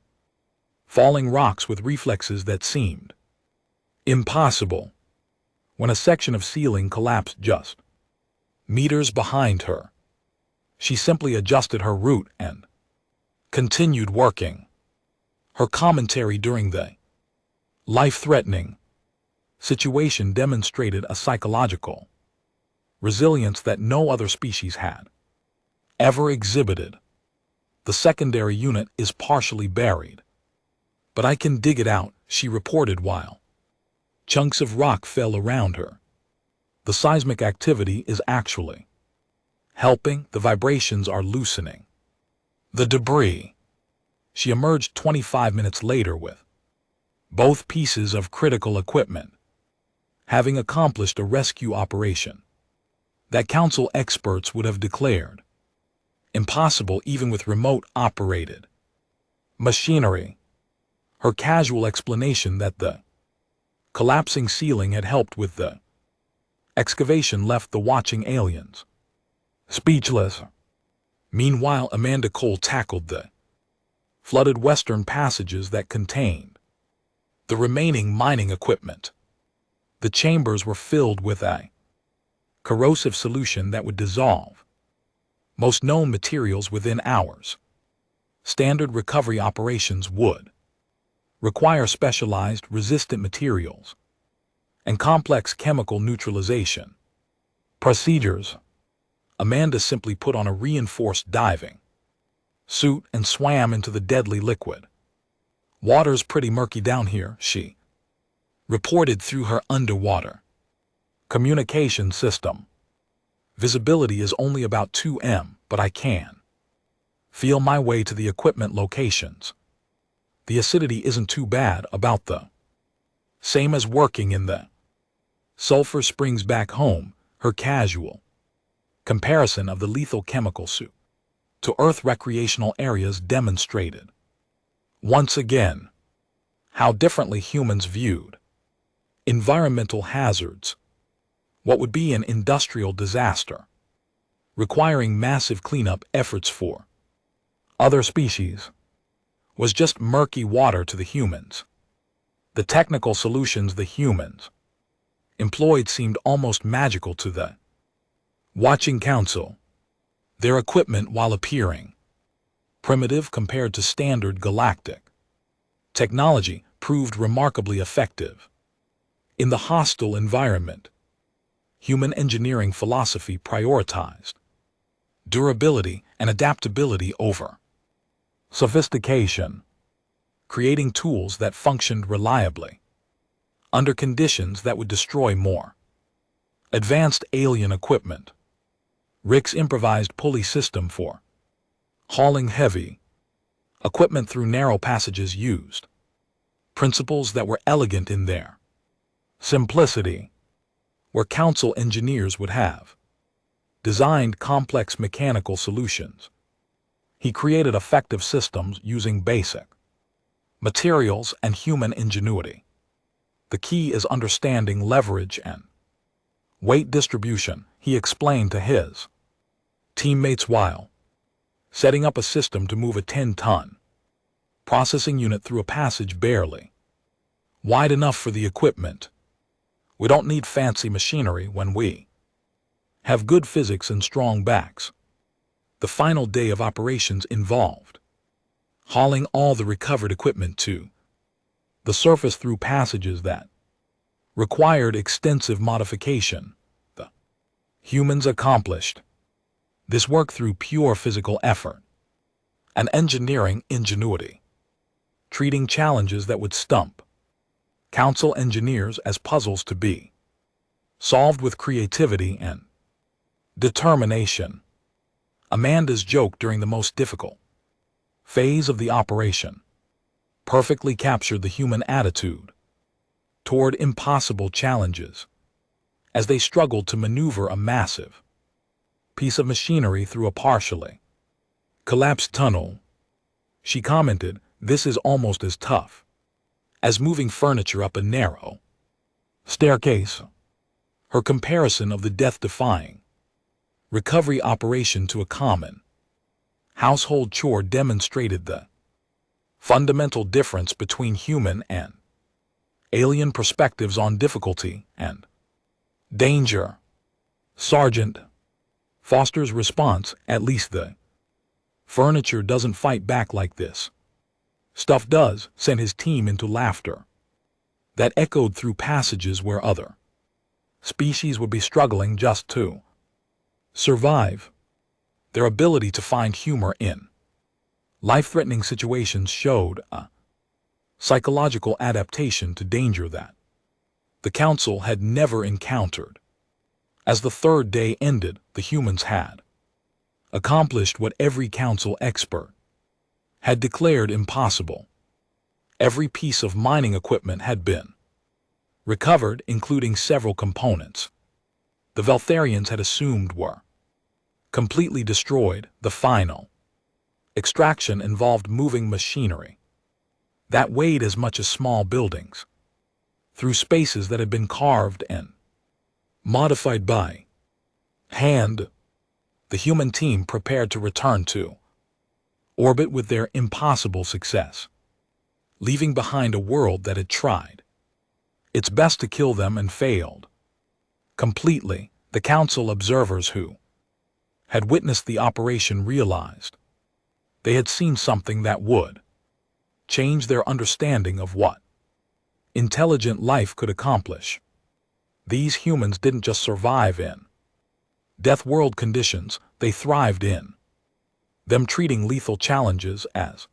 falling rocks with reflexes that seemed impossible. When a section of ceiling collapsed just meters behind her, she simply adjusted her route and continued working. Her commentary during the life-threatening situation demonstrated a psychological resilience that no other species had ever exhibited. The secondary unit is partially buried, but I can dig it out, she reported while chunks of rock fell around her. The seismic activity is actually helping. The vibrations are loosening the debris. She emerged 25 minutes later with both pieces of critical equipment, having accomplished a rescue operation that council experts would have declared impossible even with remote-operated machinery. Her casual explanation that the collapsing ceiling had helped with the excavation left the watching aliens speechless. Meanwhile, Amanda Cole tackled the flooded western passages that contained the remaining mining equipment. The chambers were filled with a corrosive solution that would dissolve most known materials within hours. Standard recovery operations would require specialized resistant materials and complex chemical neutralization procedures. Amanda simply put on a reinforced diving suit and swam into the deadly liquid. Water's pretty murky down here, she reported through her underwater communication system. Visibility is only about 2 m, but I can feel my way to the equipment locations. The acidity isn't too bad, about the same as working in the Sulphur Springs back home. Her casual comparison of the lethal chemical suit to Earth recreational areas demonstrated Once again, how differently humans viewed environmental hazards. What would be an industrial disaster, requiring massive cleanup efforts for other species, was just murky water to the humans. The technical solutions the humans employed seemed almost magical to the watching council. Their equipment, while appearing primitive compared to standard galactic technology, proved remarkably effective. In the hostile environment, human engineering philosophy prioritized durability and adaptability over sophistication, creating tools that functioned reliably under conditions that would destroy more advanced alien equipment. Rick's improvised pulley system for hauling heavy equipment through narrow passages used principles that were elegant in their simplicity, where council engineers would have designed complex mechanical solutions. He created effective systems using basic materials and human ingenuity. The key is understanding leverage and weight distribution, he explained to his teammates while setting up a system to move a 10-ton processing unit through a passage barely wide enough for the equipment. We don't need fancy machinery when we have good physics and strong backs. The final day of operations involved hauling all the recovered equipment to the surface through passages that required extensive modification. The humans accomplished this work through pure physical effort and engineering ingenuity, treating challenges that would stump council engineers as puzzles to be solved with creativity and determination. Amanda's joke during the most difficult phase of the operation perfectly captured the human attitude toward impossible challenges as they struggled to maneuver a massive piece of machinery through a partially collapsed tunnel. She commented, "This is almost as tough as moving furniture up a narrow staircase." Her comparison of the death-defying recovery operation to a common household chore demonstrated the fundamental difference between human and alien perspectives on difficulty and danger. Sergeant Foster's response, "At least the furniture doesn't fight back like this stuff does," sent his team into laughter that echoed through passages where other species would be struggling just to survive. Their ability to find humor in life-threatening situations showed a psychological adaptation to danger that the council had never encountered. As the third day ended, the humans had accomplished what every council expert had declared impossible. Every piece of mining equipment had been recovered, including several components the Veltharians had assumed were completely destroyed. The final extraction involved moving machinery that weighed as much as small buildings through spaces that had been carved and modified by hand. The human team prepared to return to orbit with their impossible success, leaving behind a world that had tried its best to kill them and failed completely. The council observers who had witnessed the operation realized they had seen something that would change their understanding of what intelligent life could accomplish. These humans didn't just survive in death world conditions, they thrived in them, treating lethal challenges as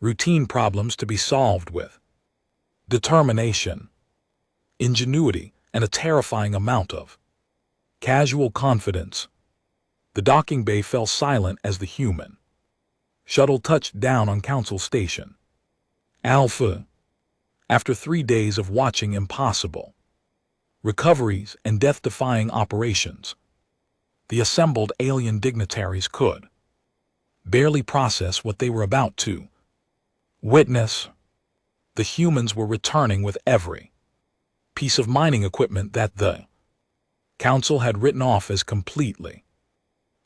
routine problems to be solved with determination, ingenuity, and a terrifying amount of casual confidence. The docking bay fell silent as the human shuttle touched down on Council Station Alpha. After 3 days of watching impossible recoveries and death-defying operations, the assembled alien dignitaries could barely process what they were about to Witness: the humans were returning with every piece of mining equipment that the Council had written off as completely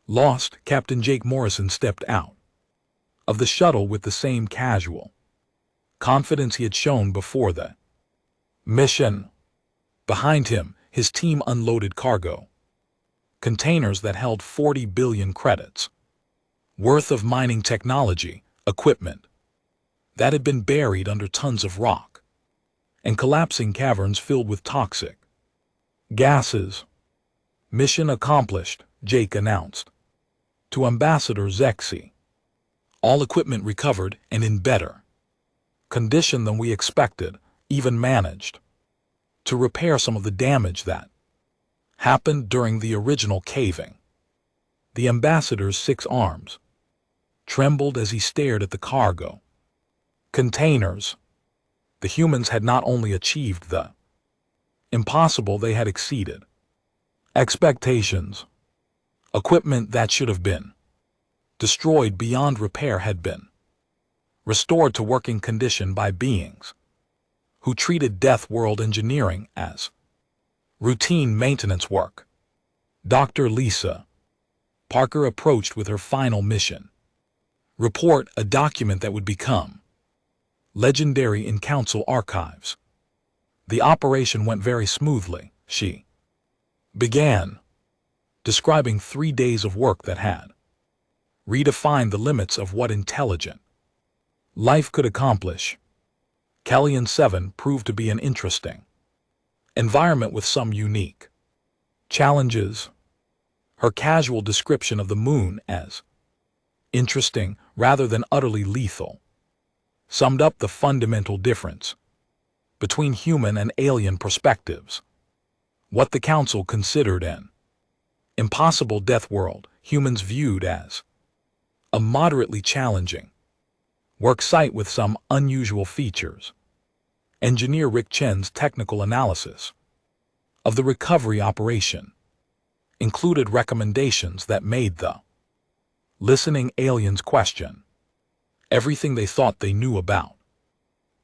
lost. Captain Jake Morrison stepped out of the shuttle with the same casual confidence he had shown before the mission. Behind him, his team unloaded cargo containers that held 40 billion credits worth of mining technology equipment that had been buried under tons of rock and collapsing caverns filled with toxic gases. Mission accomplished, Jake announced to Ambassador Zexi. All equipment recovered and in better condition than we expected, even managed to repair some of the damage that happened during the original caving. The ambassador's 6 arms trembled as he stared at the cargo containers. The humans had not only achieved the impossible, they had exceeded expectations. Equipment that should have been destroyed beyond repair had been restored to working condition by beings who treated Deathworld engineering as routine maintenance work. Dr. Lisa Parker approached with her final mission report, a document that would become legendary in Council archives. The operation went very smoothly, she began, describing 3 days of work that had redefined the limits of what intelligent life could accomplish. Kellion 7 proved to be an interesting environment with some unique challenges. Her casual description of the moon as interesting rather than utterly lethal summed up the fundamental difference between human and alien perspectives. What the Council considered an impossible death world, humans viewed as a moderately challenging work site with some unusual features. Engineer Rick Chen's technical analysis of the recovery operation included recommendations that made the listening aliens question everything they thought they knew about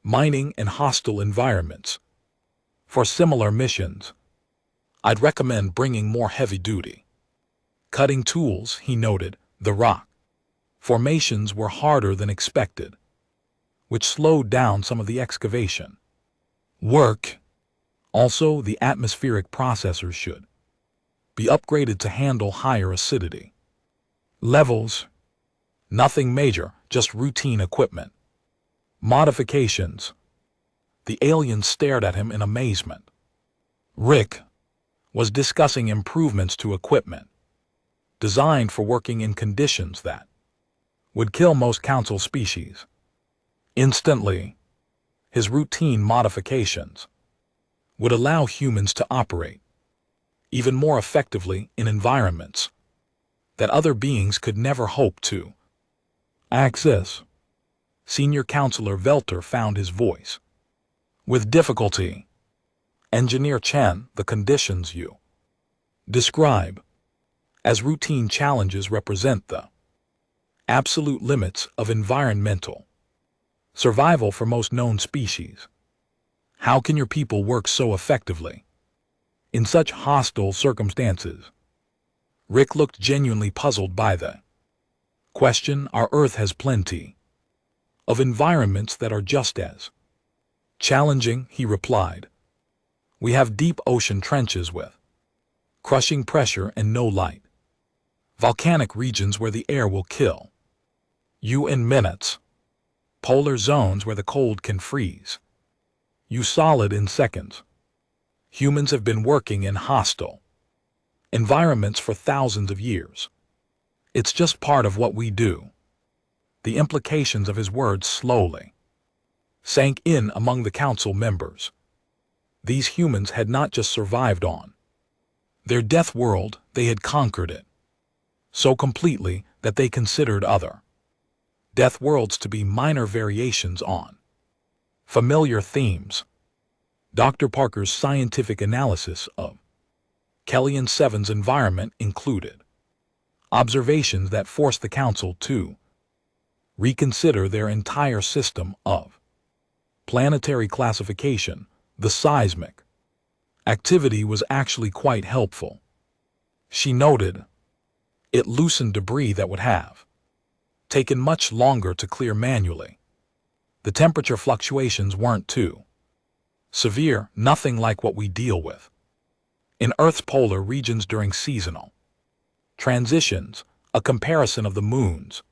mining and hostile environments. For similar missions, I'd recommend bringing more heavy-duty cutting tools, he noted. The rock formations were harder than expected, which slowed down some of the excavation work. Also, the atmospheric processors should be upgraded to handle higher acidity levels. Nothing major, just routine equipment modifications. The aliens stared at him in amazement. Rick was discussing improvements to equipment designed for working in conditions that would kill most Council species instantly. His routine modifications would allow humans to operate even more effectively in environments that other beings could never hope to access. Senior Counselor Velter found his voice with difficulty. Engineer Chen, the conditions you describe as routine challenges represent the absolute limits of environmental survival for most known species. How can your people work so effectively in such hostile circumstances? Rick looked genuinely puzzled by the question. Our Earth has plenty of environments that are just as challenging, he replied. We have deep ocean trenches with crushing pressure and no light, volcanic regions where the air will kill you in minutes, polar zones where the cold can freeze you solid in seconds. Humans have been working in hostile environments for thousands of years. It's just part of what we do. The implications of his words slowly sank in among the Council members. These humans had not just survived on their death world, they had conquered it so completely that they considered other death worlds to be minor variations on familiar themes. Dr. Parker's scientific analysis of Kellion 7's environment included observations that forced the Council to reconsider their entire system of planetary classification. The seismic activity was actually quite helpful. She noted it loosened debris that would have taken much longer to clear manually. The temperature fluctuations weren't too severe, nothing like what we deal with in Earth's polar regions during seasonal transitions. A comparison of the Moon's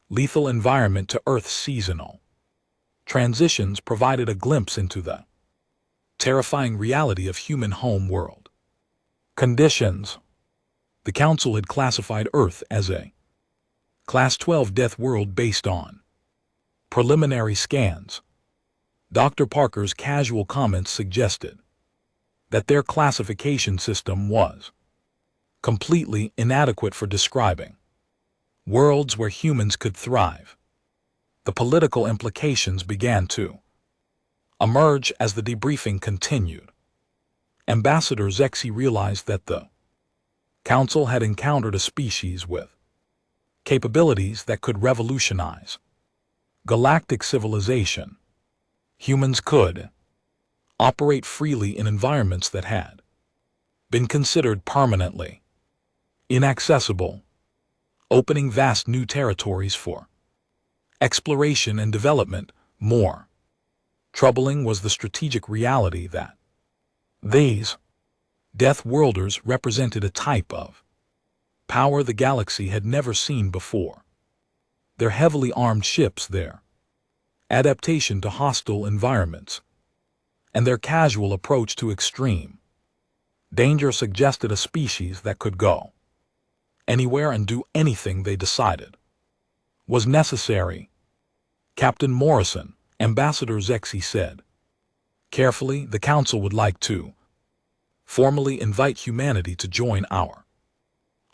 lethal environment to Earth's seasonal transitions provided a glimpse into the terrifying reality of human home world conditions. The Council had classified Earth as a Class 12 death world based on preliminary scans. Dr. Parker's casual comments suggested that their classification system was completely inadequate for describing worlds where humans could thrive. The political implications began to emerge as the debriefing continued. Ambassador Zexi realized that the Council had encountered a species with capabilities that could revolutionize galactic civilization. Humans could operate freely in environments that had been considered permanently inaccessible, opening vast new territories for exploration and development. More troubling was the strategic reality that these Deathworlders represented a type of power the galaxy had never seen before. Their heavily armed ships, their adaptation to hostile environments, and their casual approach to extreme danger suggested a species that could go anywhere and do anything they decided was necessary. Captain Morrison, Ambassador Zexi said carefully, the Council would like to formally invite humanity to join our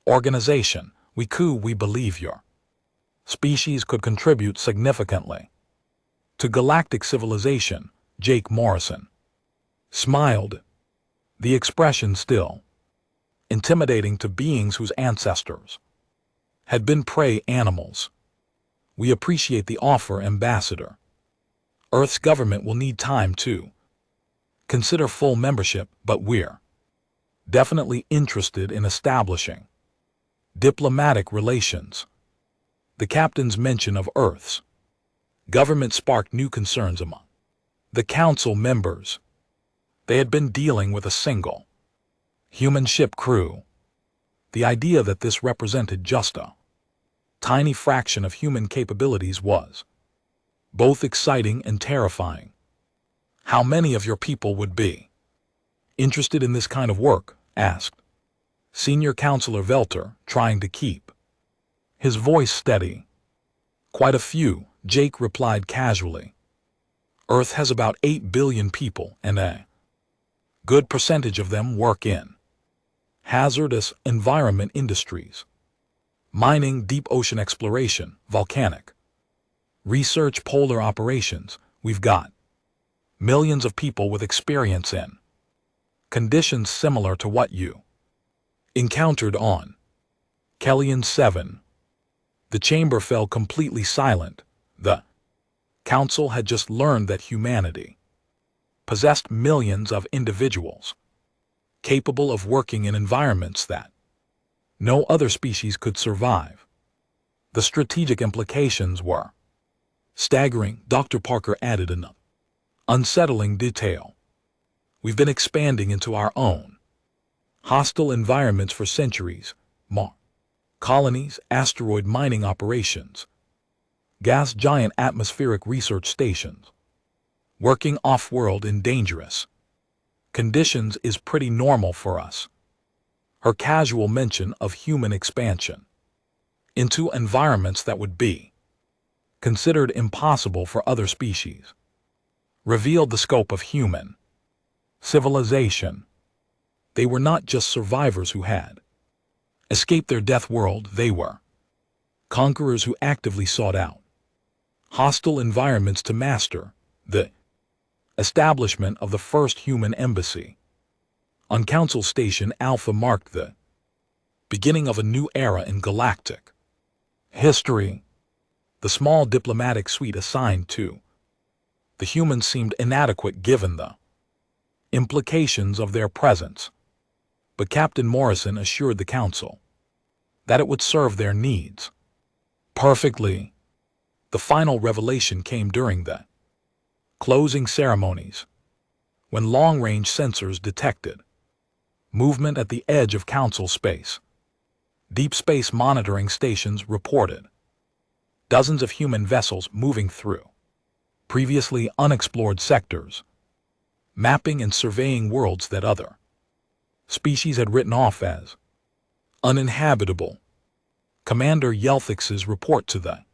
organization. We believe your species could contribute significantly to galactic civilization. Jake Morrison smiled, the expression still intimidating to beings whose ancestors had been prey animals. We appreciate the offer, Ambassador. Earth's government will need time to consider full membership, but we're definitely interested in establishing diplomatic relations. The captain's mention of Earth's government sparked new concerns among the Council members. They had been dealing with a single human ship crew. The idea that this represented just a tiny fraction of human capabilities was both exciting and terrifying. How many of your people would be interested in this kind of work? Asked Senior Counselor Velter, trying to keep his voice steady. Quite a few, Jake replied casually. Earth has about 8 billion people, and a good percentage of them work in hazardous environment industries, mining, deep ocean exploration, volcanic research, polar operations. We've got millions of people with experience in conditions similar to what you encountered on Kellyan 7. The chamber fell completely silent. The Council had just learned that humanity possessed millions of individuals capable of working in environments that no other species could survive. The strategic implications were staggering. Dr. Parker added an unsettling detail. We've been expanding into our own hostile environments for centuries. Colonies, asteroid mining operations, gas giant atmospheric research stations, working off-world in dangerous conditions is pretty normal for us. Her casual mention of human expansion into environments that would be considered impossible for other species revealed the scope of human civilization. They were not just survivors who had escaped their death world, they were conquerors who actively sought out hostile environments to master. The establishment of the first human embassy on Council Station Alpha marked the beginning of a new era in galactic history. The small diplomatic suite assigned to the humans seemed inadequate given the implications of their presence, but Captain Morrison assured the Council that it would serve their needs perfectly. The final revelation came during the closing ceremonies, when long-range sensors detected movement at the edge of Council space. Deep space monitoring stations reported dozens of human vessels moving through previously unexplored sectors, mapping and surveying worlds that other species had written off as uninhabitable. Commander Yelthix's report to the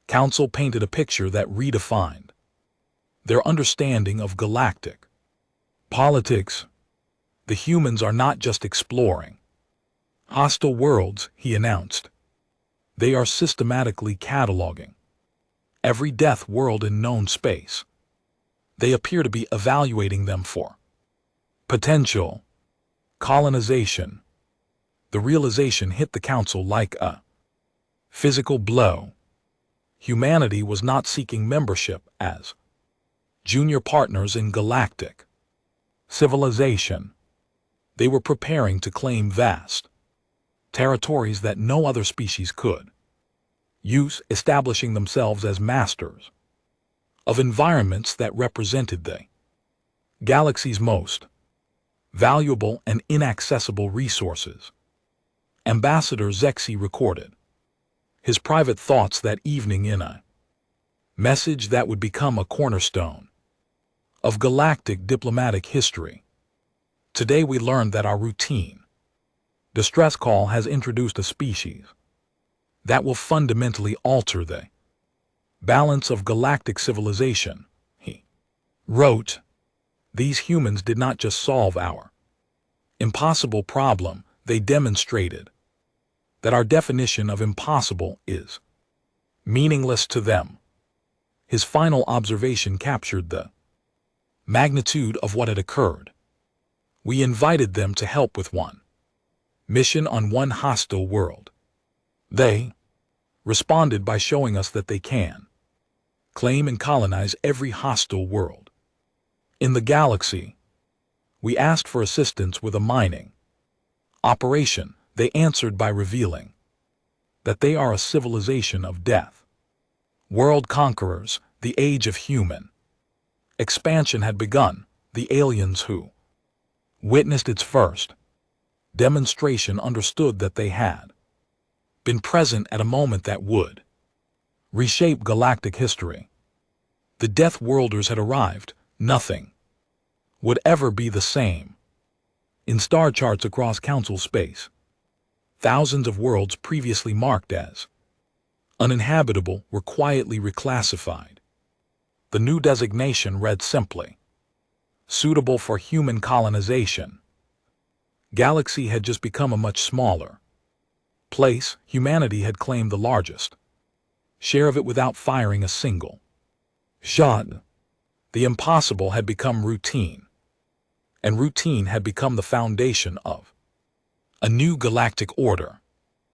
Council painted a picture that redefined their understanding of galactic politics. The humans are not just exploring hostile worlds, he announced. They are systematically cataloging every death world in known space. They appear to be evaluating them for potential colonization. The realization hit the Council like a physical blow. Humanity was not seeking membership as junior partners in galactic civilization. They were preparing to claim vast territories that no other species could use, establishing themselves as masters of environments that represented the galaxy's most valuable and inaccessible resources. Ambassador Zexi recorded his private thoughts that evening in a message that would become a cornerstone of galactic diplomatic history. Today we learned that our routine distress call has introduced a species that will fundamentally alter the balance of galactic civilization, he wrote. These humans did not just solve our impossible problem, they demonstrated that our definition of impossible is meaningless to them. His final observation captured the magnitude of what had occurred. We invited them to help with one mission on one hostile world. They responded by showing us that they can claim and colonize every hostile world in the galaxy. We asked for assistance with a mining operation. They answered by revealing that they are a civilization of death. World conquerors, the age of human expansion had begun. The aliens who witnessed its first demonstration understood that they had been present at a moment that would reshape galactic history. The Deathworlders had arrived. Nothing would ever be the same. In star charts across Council space, thousands of worlds previously marked as uninhabitable were quietly reclassified. The new designation read simply, suitable for human colonization. Galaxy had just become a much smaller place. Humanity had claimed the largest share of it without firing a single shot. The impossible had become routine, and routine had become the foundation of a new galactic order.